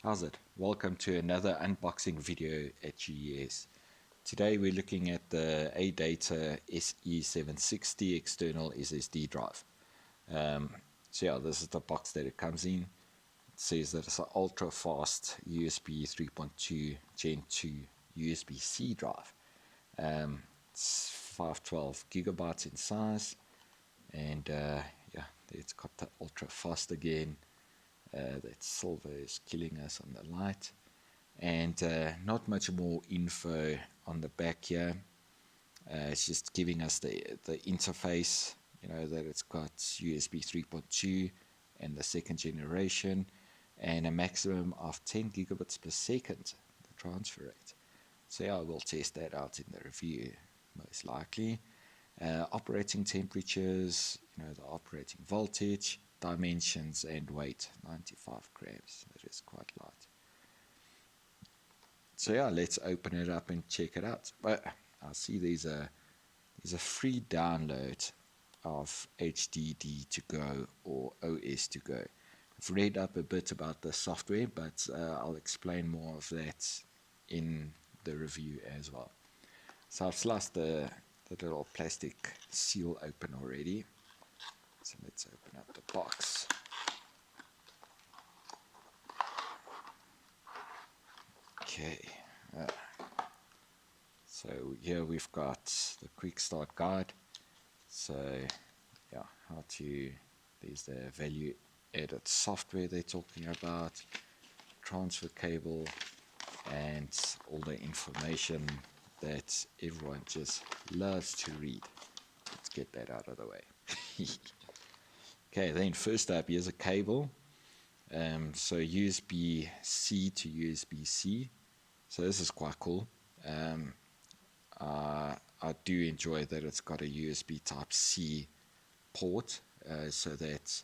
How's it? Welcome to another unboxing video at GES. Today we're looking at the Adata SE760 external SSD drive. So yeah, this is the box that it comes in. It says that it's an ultra fast USB 3.2 Gen 2 USB-C drive. It's 512 gigabytes in size, and yeah, it's got the ultra fast again. That silver is killing us on the light, and not much more info on the back here. It's just giving us the interface, that it's got USB 3.2 and the second generation, and a maximum of 10 gigabits per second, the transfer rate. So yeah, we'll test that out in the review, most likely. Operating temperatures, the operating voltage, dimensions, and weight, 95 grams. That is quite light. So yeah, let's open it up and check it out. But I see there's a free download of HDD to go or OS to go. I've read up a bit about the software, but I'll explain more of that in the review as well. So I've sliced the little plastic seal open already. So let's open up the box. Okay. So here we've got the quick start guide. So yeah, there's the value added software they're talking about, transfer cable, and all the information that everyone just loves to read. Let's get that out of the way. Okay, then first up, here's a cable. So USB-C to USB-C. So this is quite cool. I do enjoy that it's got a USB Type-C port, so that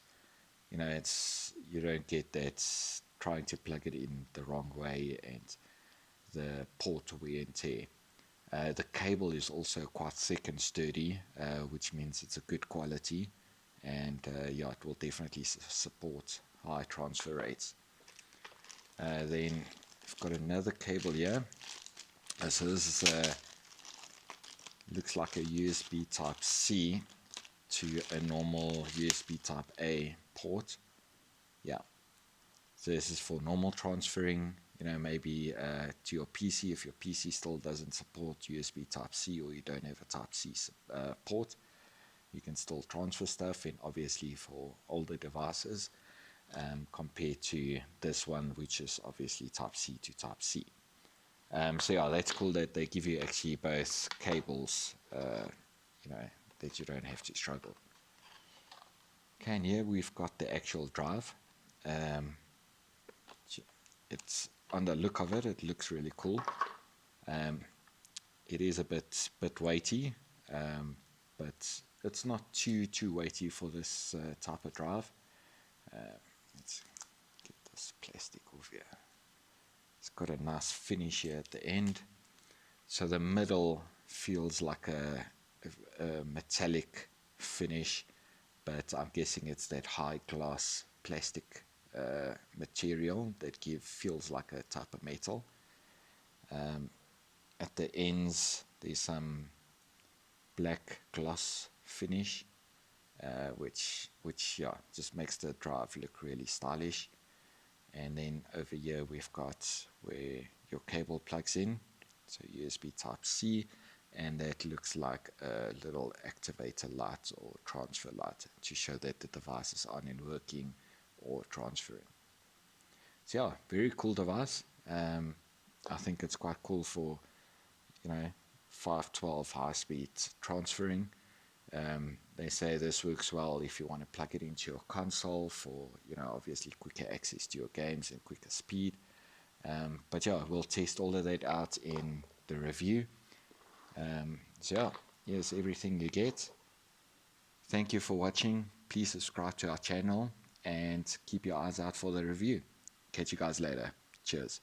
you don't get that trying to plug it in the wrong way and the port wear and tear. The cable is also quite thick and sturdy, which means it's a good quality, and yeah, it will definitely support high transfer rates. Then we've got another cable here. So this is looks like a USB Type-C to a normal USB Type-A port. Yeah, so this is for normal transferring, maybe to your PC. If your PC still doesn't support USB Type-C, or you don't have a Type-C port, you can still transfer stuff. And obviously for older devices, compared to this one, which is obviously Type-C to Type-C. So yeah, that's cool that they give you actually both cables, that you don't have to struggle. Okay, and here we've got the actual drive. It's, on the look of it, it looks really cool. It is a bit weighty, but it's not too weighty for this type of drive. Let's get this plastic off here. It's got a nice finish here at the end. So the middle feels like a metallic finish, but I'm guessing it's that high glass plastic material that feels like a type of metal. At the ends there's some black gloss finish, which yeah, just makes the drive look really stylish. And then over here we've got where your cable plugs in, so USB Type-C, and that looks like a little activator light or transfer light to show that the device is on and working or transferring. So yeah, very cool device. I think it's quite cool for 512 high speed transferring. They say this works well if you want to plug it into your console for obviously quicker access to your games and quicker speed. But yeah, we'll test all of that out in the review. So yeah, here's everything you get. Thank you for watching. Please subscribe to our channel and keep your eyes out for the review. Catch you guys later. Cheers.